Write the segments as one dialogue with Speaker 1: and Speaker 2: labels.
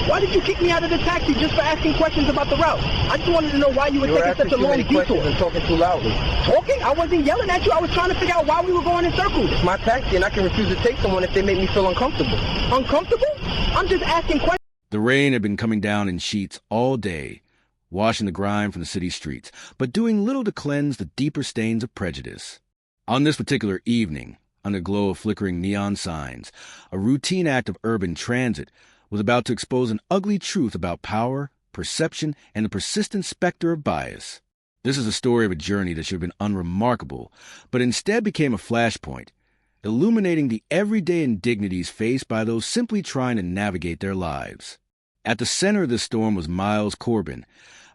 Speaker 1: Why did you kick me out of the taxi just for asking questions about the route? I just wanted to know why you were taking such a long detour.
Speaker 2: And talking too loudly.
Speaker 1: Talking? I wasn't yelling at you. I was trying to figure out why we were going in circles.
Speaker 2: It's my taxi, and I can refuse to take someone if they make me feel uncomfortable.
Speaker 1: Uncomfortable? I'm just asking questions.
Speaker 3: The rain had been coming down in sheets all day, washing the grime from the city streets, but doing little to cleanse the deeper stains of prejudice. On this particular evening, under the glow of flickering neon signs, a routine act of urban transit was about to expose an ugly truth about power, perception, and the persistent specter of bias. This is the story of a journey that should have been unremarkable, but instead became a flashpoint, illuminating the everyday indignities faced by those simply trying to navigate their lives. At the center of the storm was Miles Corbin,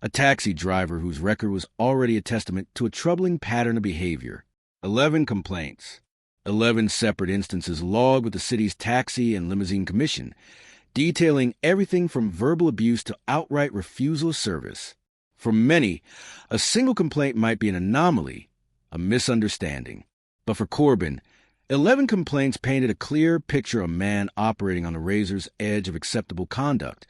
Speaker 3: a taxi driver whose record was already a testament to a troubling pattern of behavior. 11 complaints, 11 separate instances logged with the city's Taxi and Limousine Commission, detailing everything from verbal abuse to outright refusal of service. For many, a single complaint might be an anomaly, a misunderstanding. But for Corbin, 11 complaints painted a clear picture of a man operating on the razor's edge of acceptable conduct,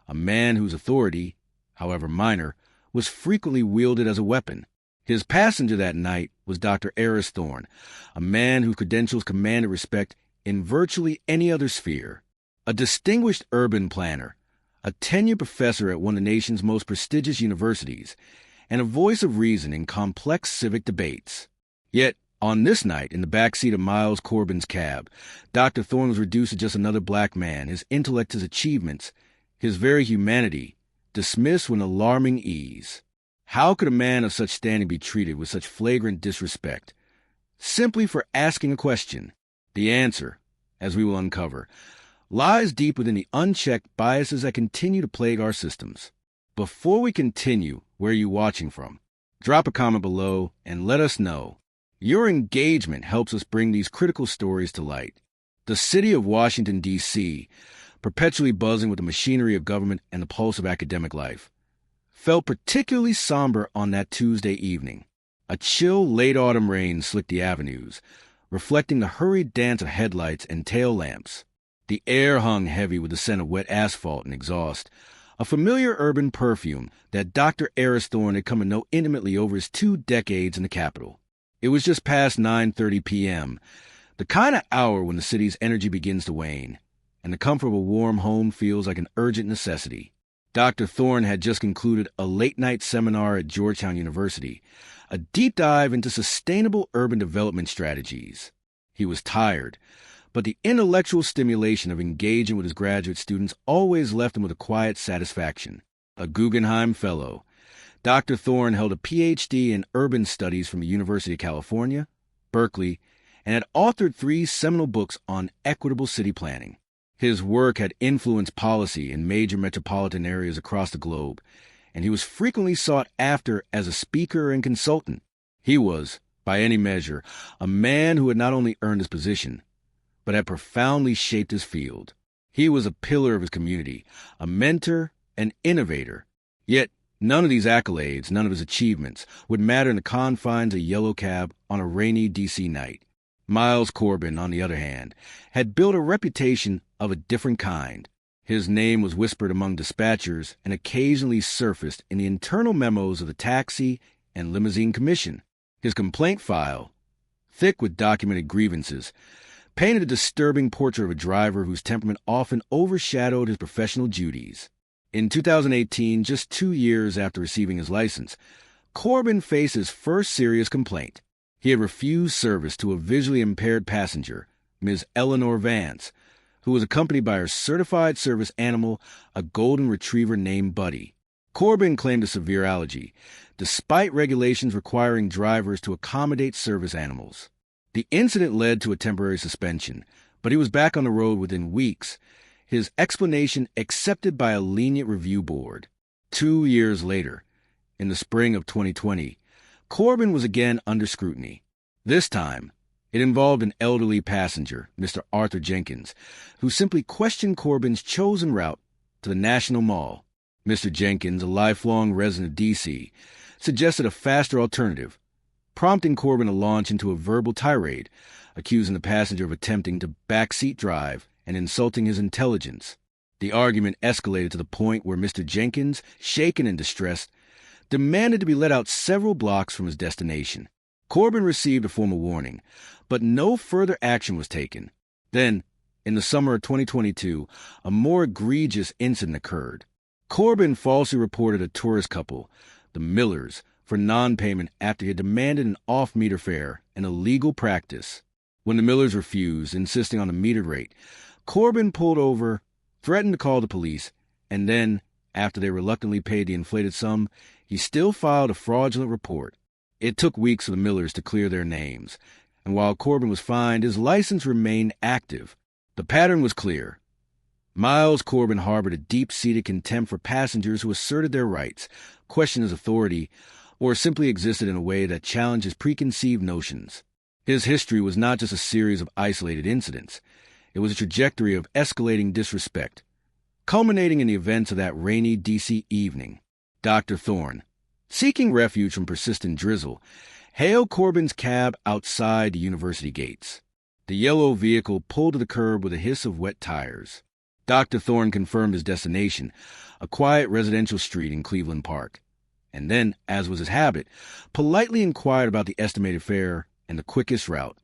Speaker 3: a man whose authority, however minor, was frequently wielded as a weapon. His passenger that night was Dr. Eris Thorne, a man whose credentials commanded respect in virtually any other sphere. A distinguished urban planner, a tenured professor at one of the nation's most prestigious universities, and a voice of reason in complex civic debates. Yet, on this night, in the backseat of Miles Corbin's cab, Dr. Thorne was reduced to just another black man, his intellect, his achievements, his very humanity, dismissed with an alarming ease. How could a man of such standing be treated with such flagrant disrespect, simply for asking a question? The answer, as we will uncover, lies deep within the unchecked biases that continue to plague our systems. Before we continue, where are you watching from? Drop a comment below and let us know. Your engagement helps us bring these critical stories to light. The city of Washington, D.C., perpetually buzzing with the machinery of government and the pulse of academic life, felt particularly somber on that Tuesday evening. A chill late autumn rain slicked the avenues, reflecting the hurried dance of headlights and tail lamps. The air hung heavy with the scent of wet asphalt and exhaust, a familiar urban perfume that Dr. Eris Thorne had come to know intimately over his 2 decades in the capital. It was just past 9:30 p.m., the kind of hour when the city's energy begins to wane, and the comfort of a warm home feels like an urgent necessity. Dr. Thorne had just concluded a late-night seminar at Georgetown University, a deep dive into sustainable urban development strategies. He was tired, but the intellectual stimulation of engaging with his graduate students always left him with a quiet satisfaction. A Guggenheim Fellow, Dr. Thorne held a Ph.D. in urban studies from the University of California, Berkeley, and had authored 3 seminal books on equitable city planning. His work had influenced policy in major metropolitan areas across the globe, and he was frequently sought after as a speaker and consultant. He was, by any measure, a man who had not only earned his position, but had profoundly shaped his field. He was a pillar of his community, a mentor, an innovator. Yet, none of these accolades, none of his achievements, would matter in the confines of a yellow cab on a rainy D.C. night. Miles Corbin, on the other hand, had built a reputation of a different kind. His name was whispered among dispatchers and occasionally surfaced in the internal memos of the Taxi and Limousine Commission. His complaint file, thick with documented grievances, painted a disturbing portrait of a driver whose temperament often overshadowed his professional duties. In 2018, just 2 years after receiving his license, Corbin faced his first serious complaint. He had refused service to a visually impaired passenger, Ms. Eleanor Vance, who was accompanied by her certified service animal, a golden retriever named Buddy. Corbin claimed a severe allergy, despite regulations requiring drivers to accommodate service animals. The incident led to a temporary suspension, but he was back on the road within weeks, his explanation accepted by a lenient review board. 2 years later, in the spring of 2020, Corbin was again under scrutiny. This time, it involved an elderly passenger, Mr. Arthur Jenkins, who simply questioned Corbin's chosen route to the National Mall. Mr. Jenkins, a lifelong resident of D.C., suggested a faster alternative, prompting Corbin to launch into a verbal tirade, accusing the passenger of attempting to backseat drive and insulting his intelligence. The argument escalated to the point where Mr. Jenkins, shaken and distressed, demanded to be let out several blocks from his destination. Corbin received a formal warning, but no further action was taken. Then, in the summer of 2022, a more egregious incident occurred. Corbin falsely reported a tourist couple, the Millers, for non-payment after he had demanded an off-meter fare, an illegal practice. When the Millers refused, insisting on a metered rate, Corbin pulled over, threatened to call the police, and then, after they reluctantly paid the inflated sum, he still filed a fraudulent report. It took weeks for the Millers to clear their names, and while Corbin was fined, his license remained active. The pattern was clear. Miles Corbin harbored a deep-seated contempt for passengers who asserted their rights, questioned his authority, or simply existed in a way that challenged his preconceived notions. His history was not just a series of isolated incidents. It was a trajectory of escalating disrespect, culminating in the events of that rainy D.C. evening. Dr. Thorne, seeking refuge from persistent drizzle, hailed Corbin's cab outside the university gates. The yellow vehicle pulled to the curb with a hiss of wet tires. Dr. Thorne confirmed his destination, a quiet residential street in Cleveland Park, and then, as was his habit, politely inquired about the estimated fare and the quickest route,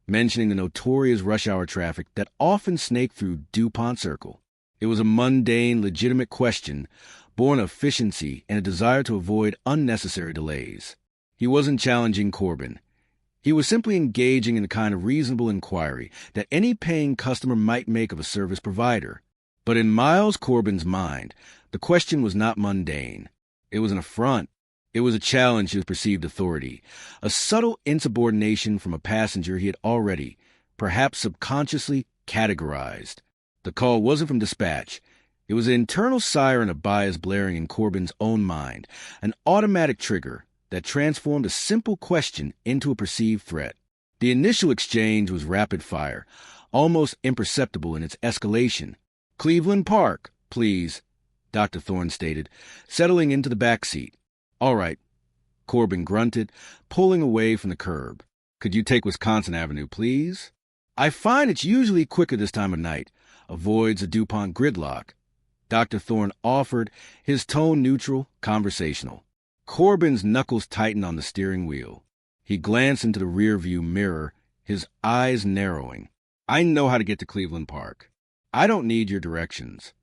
Speaker 3: mentioning the notorious rush-hour traffic that often snaked through DuPont Circle. It was a mundane, legitimate question, born of efficiency and a desire to avoid unnecessary delays. He wasn't challenging Corbin. He was simply engaging in the kind of reasonable inquiry that any paying customer might make of a service provider. But in Miles Corbin's mind, the question was not mundane. It was an affront. It was a challenge to his perceived authority, a subtle insubordination from a passenger he had already, perhaps subconsciously, categorized. The call wasn't from dispatch. It was an internal siren of bias blaring in Corbin's own mind, an automatic trigger that transformed a simple question into a perceived threat. The initial exchange was rapid fire, almost imperceptible in its escalation. "Cleveland Park, please," Dr. Thorne stated, settling into the back seat. "All right," Corbin grunted, pulling away from the curb. "Could you take Wisconsin Avenue, please?" "I find it's usually quicker this time of night. Avoids a DuPont gridlock," Dr. Thorne offered, his tone neutral, conversational. Corbin's knuckles tightened on the steering wheel. He glanced into the rear-view mirror, his eyes narrowing. "I know how to get to Cleveland Park. I don't need your directions."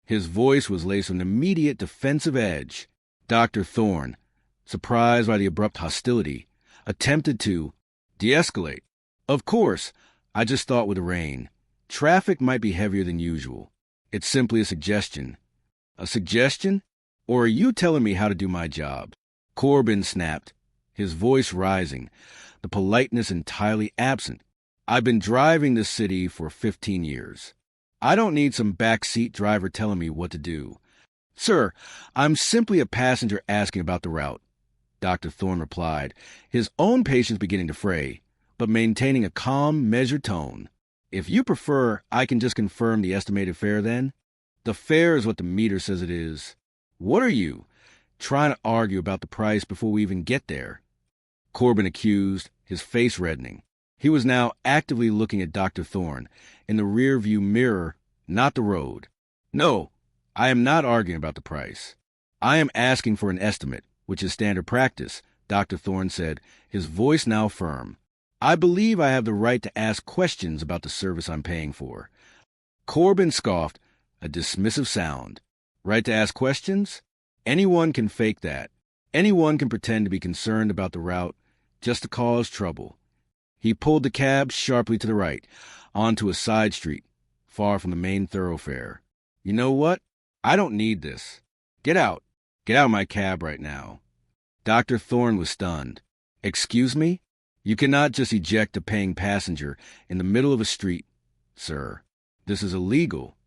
Speaker 3: His voice was laced with an immediate defensive edge. Dr. Thorne, surprised by the abrupt hostility, attempted to de-escalate. "Of course, I just thought with the rain. Traffic might be heavier than usual. It's simply a suggestion." "A suggestion? Or are you telling me how to do my job?" Corbin snapped, his voice rising, the politeness entirely absent. "I've been driving this city for 15 years. I don't need some backseat driver telling me what to do." "Sir, I'm simply a passenger asking about the route," Dr. Thorne replied, his own patience beginning to fray, but maintaining a calm, measured tone. "If you prefer, I can just confirm the estimated fare then." "The fare is what the meter says it is." "What are you, trying to argue about the price before we even get there?" Corbin accused, his face reddening. He was now actively looking at Dr. Thorne, in the rear-view mirror, not the road. "No, I am not arguing about the price. I am asking for an estimate, which is standard practice," Dr. Thorne said, his voice now firm. "I believe I have the right to ask questions about the service I'm paying for." Corbin scoffed, a dismissive sound. "Right to ask questions? Anyone can fake that. Anyone can pretend to be concerned about the route just to cause trouble." He pulled the cab sharply to the right, onto a side street, far from the main thoroughfare. "You know what? I don't need this. Get out. Get out of my cab right now." Dr. Thorne was stunned. "Excuse me? You cannot just eject a paying passenger in the middle of a street, sir. This is illegal.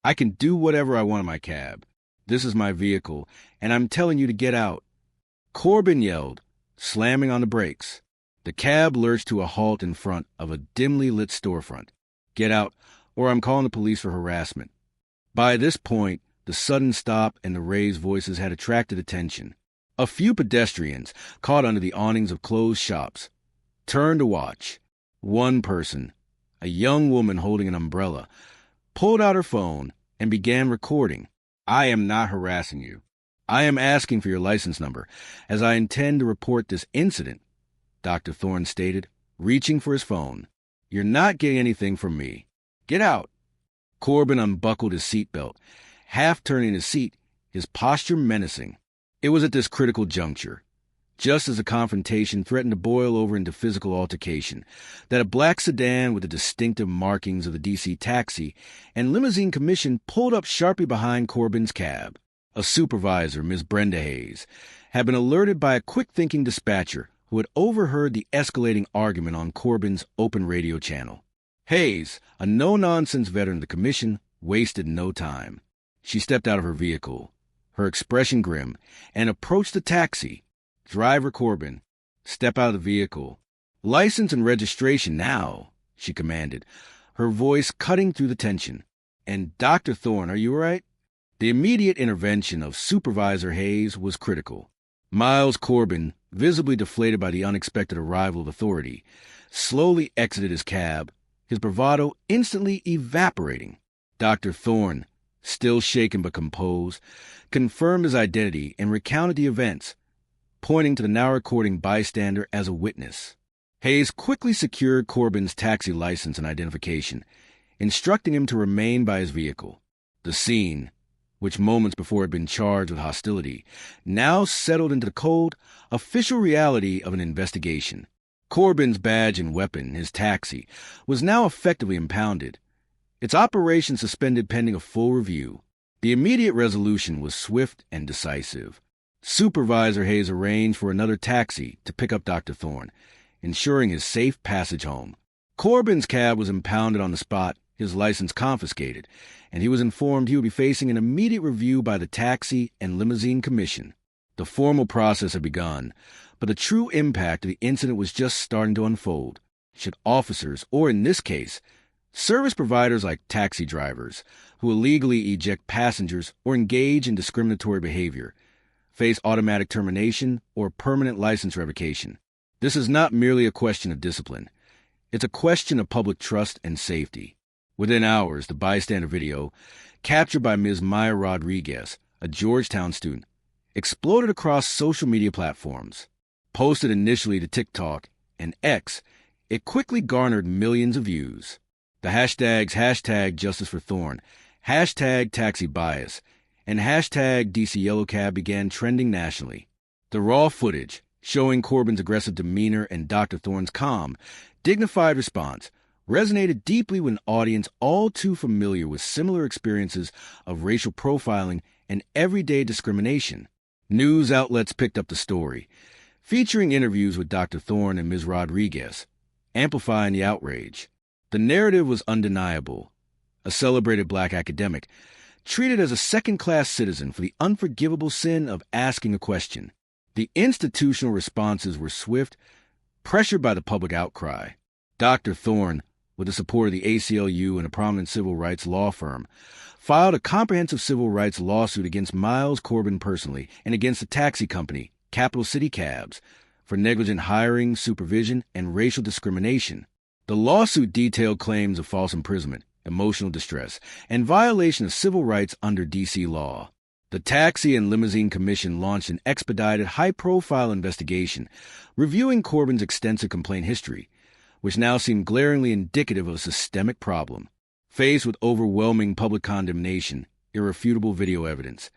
Speaker 3: I can do whatever I want in my cab. This is my vehicle, and I'm telling you to get out." Corbin yelled, slamming on the brakes. The cab lurched to a halt in front of a dimly lit storefront. "Get out, or I'm calling the police for harassment." By this point, the sudden stop and the raised voices had attracted attention. A few pedestrians, caught under the awnings of closed shops, turned to watch. One person, a young woman holding an umbrella, pulled out her phone and began recording. "I am not harassing you. I am asking for your license number, as I intend to report this incident," Dr. Thorne stated, reaching for his phone. "You're not getting anything from me. Get out." Corbin unbuckled his seatbelt, half turning his seat, his posture menacing. It was at this critical juncture, just as the confrontation threatened to boil over into physical altercation, that a black sedan with the distinctive markings of the D.C. taxi and limousine commission pulled up sharply behind Corbin's cab. A supervisor, Ms. Brenda Hayes, had been alerted by a quick-thinking dispatcher who had overheard the escalating argument on Corbin's open radio channel. Hayes, a no-nonsense veteran of the commission, wasted no time. She stepped out of her vehicle, her expression grim, and approached the taxi. "Driver Corbin, step out of the vehicle. License and registration now," she commanded, her voice cutting through the tension. "And Dr. Thorne, are you all right?" The immediate intervention of Supervisor Hayes was critical. Miles Corbin, visibly deflated by the unexpected arrival of authority, slowly exited his cab, his bravado instantly evaporating. Dr. Thorne, still shaken but composed, confirmed his identity and recounted the events, pointing to the now recording bystander as a witness. Hayes quickly secured Corbin's taxi license and identification, instructing him to remain by his vehicle. The scene, which moments before had been charged with hostility, now settled into the cold, official reality of an investigation. Corbin's badge and weapon, his taxi, was now effectively impounded, its operation suspended pending a full review. The immediate resolution was swift and decisive. Supervisor Hayes arranged for another taxi to pick up Dr. Thorne, ensuring his safe passage home. Corbin's cab was impounded on the spot, his license confiscated, and he was informed he would be facing an immediate review by the Taxi and Limousine Commission. The formal process had begun, but the true impact of the incident was just starting to unfold. Should officers, or in this case, service providers like taxi drivers, who illegally eject passengers or engage in discriminatory behavior, face automatic termination or permanent license revocation? This is not merely a question of discipline. It's a question of public trust and safety. Within hours, the bystander video, captured by Ms. Maya Rodriguez, a Georgetown student, exploded across social media platforms. Posted initially to TikTok and X, it quickly garnered millions of views. The hashtags #JusticeForThorne, #TaxiBias, and #DCYellowCab began trending nationally. The raw footage, showing Corbin's aggressive demeanor and Dr. Thorne's calm, dignified response, resonated deeply with an audience all too familiar with similar experiences of racial profiling and everyday discrimination. News outlets picked up the story, featuring interviews with Dr. Thorne and Ms. Rodriguez, amplifying the outrage. The narrative was undeniable. A celebrated black academic, treated as a second-class citizen for the unforgivable sin of asking a question. The institutional responses were swift, pressured by the public outcry. Dr. Thorne, with the support of the ACLU and a prominent civil rights law firm, filed a comprehensive civil rights lawsuit against Miles Corbin personally and against the taxi company, Capital City Cabs, for negligent hiring, supervision, and racial discrimination. The lawsuit detailed claims of false imprisonment, emotional distress, and violation of civil rights under D.C. law. The Taxi and Limousine Commission launched an expedited, high-profile investigation, reviewing Corbin's extensive complaint history, which now seemed glaringly indicative of a systemic problem. Faced with overwhelming public condemnation, irrefutable video evidence,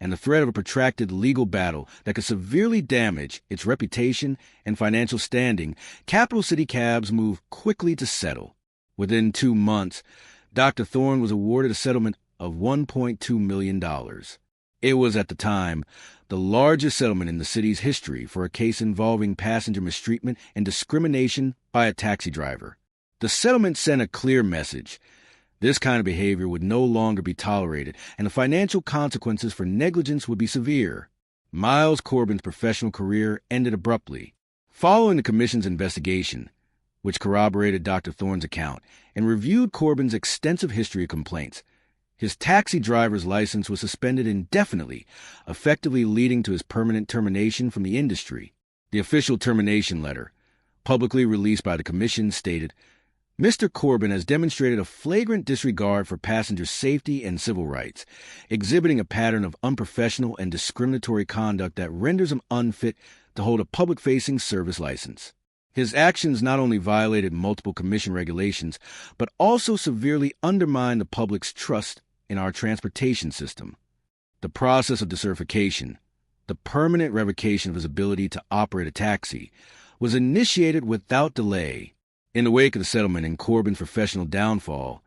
Speaker 3: and the threat of a protracted legal battle that could severely damage its reputation and financial standing, Capital City Cabs moved quickly to settle. Within 2 months, Dr. Thorne was awarded a settlement of $1.2 million. It was, at the time, the largest settlement in the city's history for a case involving passenger mistreatment and discrimination by a taxi driver. The settlement sent a clear message. This kind of behavior would no longer be tolerated, and the financial consequences for negligence would be severe. Miles Corbin's professional career ended abruptly. Following the Commission's investigation, which corroborated Dr. Thorne's account and reviewed Corbin's extensive history of complaints, his taxi driver's license was suspended indefinitely, effectively leading to his permanent termination from the industry. The official termination letter, publicly released by the Commission, stated, Mr. Corbin has demonstrated a flagrant disregard for passenger safety and civil rights, exhibiting a pattern of unprofessional and discriminatory conduct that renders him unfit to hold a public-facing service license. His actions not only violated multiple commission regulations, but also severely undermined the public's trust in our transportation system. The process of decertification, the permanent revocation of his ability to operate a taxi, was initiated without delay. In the wake of the settlement and Corbin's professional downfall,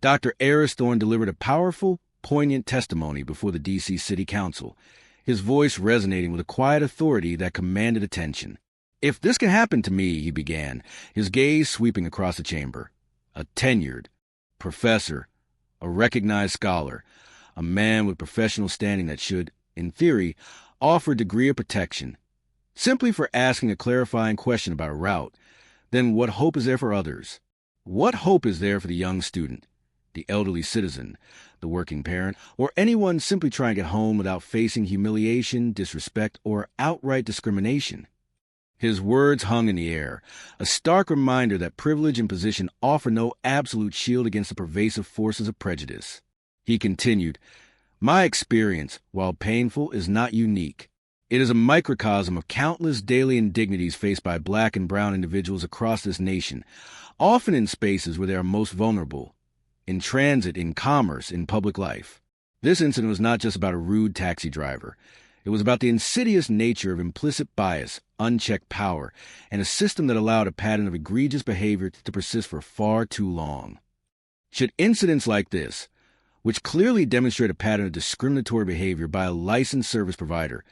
Speaker 3: Dr. Aris Thorne delivered a powerful, poignant testimony before the D.C. City Council, his voice resonating with a quiet authority that commanded attention. "If this can happen to me," he began, his gaze sweeping across the chamber, "a tenured professor, a recognized scholar, a man with professional standing that should, in theory, offer a degree of protection, simply for asking a clarifying question about a route, then what hope is there for others? What hope is there for the young student, the elderly citizen, the working parent, or anyone simply trying to get home without facing humiliation, disrespect, or outright discrimination?" His words hung in the air, a stark reminder that privilege and position offer no absolute shield against the pervasive forces of prejudice. He continued, "My experience, while painful, is not unique. It is a microcosm of countless daily indignities faced by black and brown individuals across this nation, often in spaces where they are most vulnerable, in transit, in commerce, in public life. This incident was not just about a rude taxi driver. It was about the insidious nature of implicit bias, unchecked power, and a system that allowed a pattern of egregious behavior to persist for far too long. Should incidents like this, which clearly demonstrate a pattern of discriminatory behavior by a licensed service provider,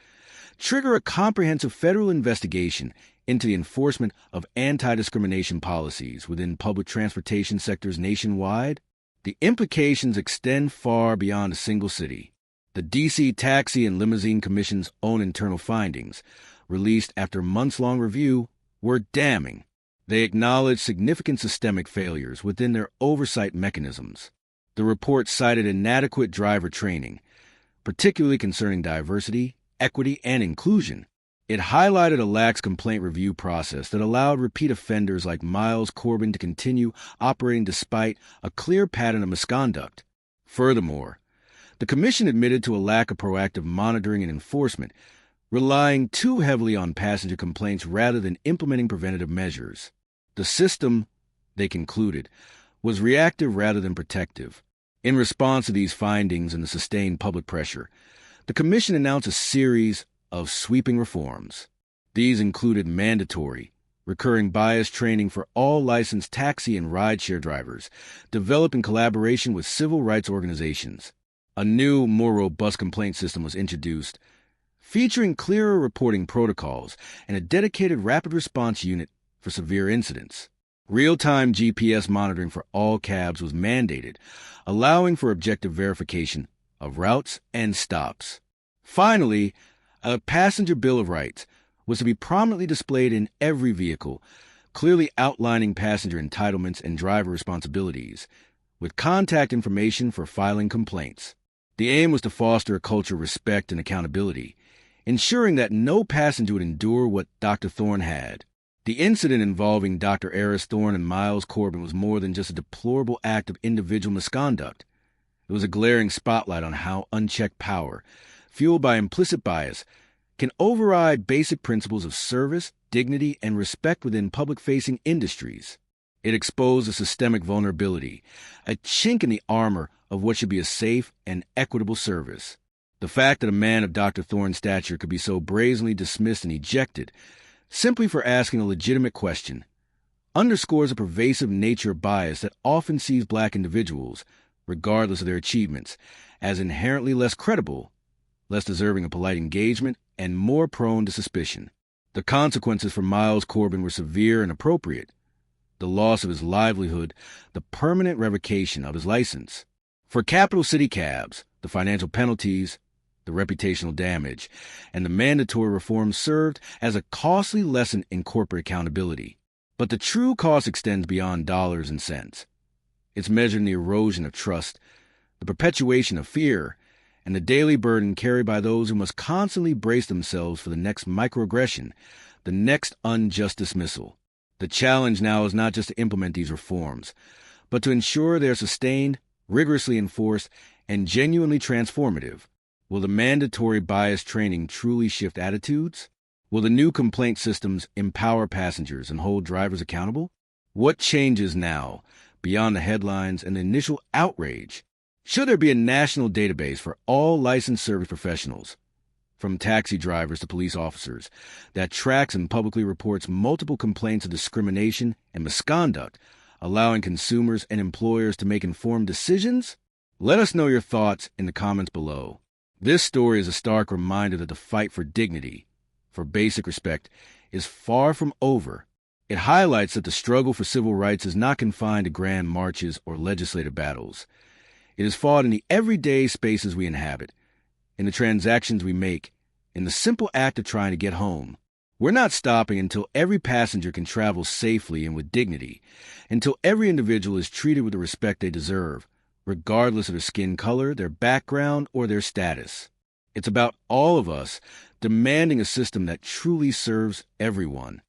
Speaker 3: trigger a comprehensive federal investigation into the enforcement of anti-discrimination policies within public transportation sectors nationwide, the implications extend far beyond a single city. The D.C. Taxi and Limousine Commission's own internal findings, released after months-long review, were damning. They acknowledged significant systemic failures within their oversight mechanisms. The report cited inadequate driver training, particularly concerning diversity, equity, and inclusion. It highlighted a lax complaint review process that allowed repeat offenders like Miles Corbin to continue operating despite a clear pattern of misconduct. Furthermore, the Commission admitted to a lack of proactive monitoring and enforcement, relying too heavily on passenger complaints rather than implementing preventative measures. The system, they concluded, was reactive rather than protective. In response to these findings and the sustained public pressure, the Commission announced a series of sweeping reforms. These included mandatory, recurring bias training for all licensed taxi and rideshare drivers, developed in collaboration with civil rights organizations. A new, more robust complaint system was introduced, featuring clearer reporting protocols and a dedicated rapid response unit for severe incidents. Real-time GPS monitoring for all cabs was mandated, allowing for objective verification of routes and stops. Finally, a passenger bill of rights was to be prominently displayed in every vehicle, clearly outlining passenger entitlements and driver responsibilities, with contact information for filing complaints. The aim was to foster a culture of respect and accountability, ensuring that no passenger would endure what Dr. Thorne had. The incident involving Dr. Aris Thorne and Miles Corbin was more than just a deplorable act of individual misconduct. It was a glaring spotlight on how unchecked power, fueled by implicit bias, can override basic principles of service, dignity, and respect within public-facing industries. It exposed a systemic vulnerability, a chink in the armor of what should be a safe and equitable service. The fact that a man of Dr. Thorne's stature could be so brazenly dismissed and ejected, simply for asking a legitimate question, underscores a pervasive nature of bias that often sees black individuals, regardless of their achievements, as inherently less credible, less deserving of polite engagement, and more prone to suspicion. The consequences for Miles Corbin were severe and appropriate. The loss of his livelihood, the permanent revocation of his license. For capital city cabs, the financial penalties, the reputational damage, and the mandatory reforms served as a costly lesson in corporate accountability. But the true cost extends beyond dollars and cents. It's measured in the erosion of trust, the perpetuation of fear, and the daily burden carried by those who must constantly brace themselves for the next microaggression, the next unjust dismissal. The challenge now is not just to implement these reforms, but to ensure they are sustained, rigorously enforced, and genuinely transformative. Will the mandatory bias training truly shift attitudes? Will the new complaint systems empower passengers and hold drivers accountable? What changes now, beyond the headlines and the initial outrage? Should there be a national database for all licensed service professionals, from taxi drivers to police officers, that tracks and publicly reports multiple complaints of discrimination and misconduct, allowing consumers and employers to make informed decisions? Let us know your thoughts in the comments below. This story is a stark reminder that the fight for dignity, for basic respect, is far from over. It highlights that the struggle for civil rights is not confined to grand marches or legislative battles. It is fought in the everyday spaces we inhabit, in the transactions we make, in the simple act of trying to get home. We're not stopping until every passenger can travel safely and with dignity, until every individual is treated with the respect they deserve, regardless of their skin color, their background, or their status. It's about all of us demanding a system that truly serves everyone.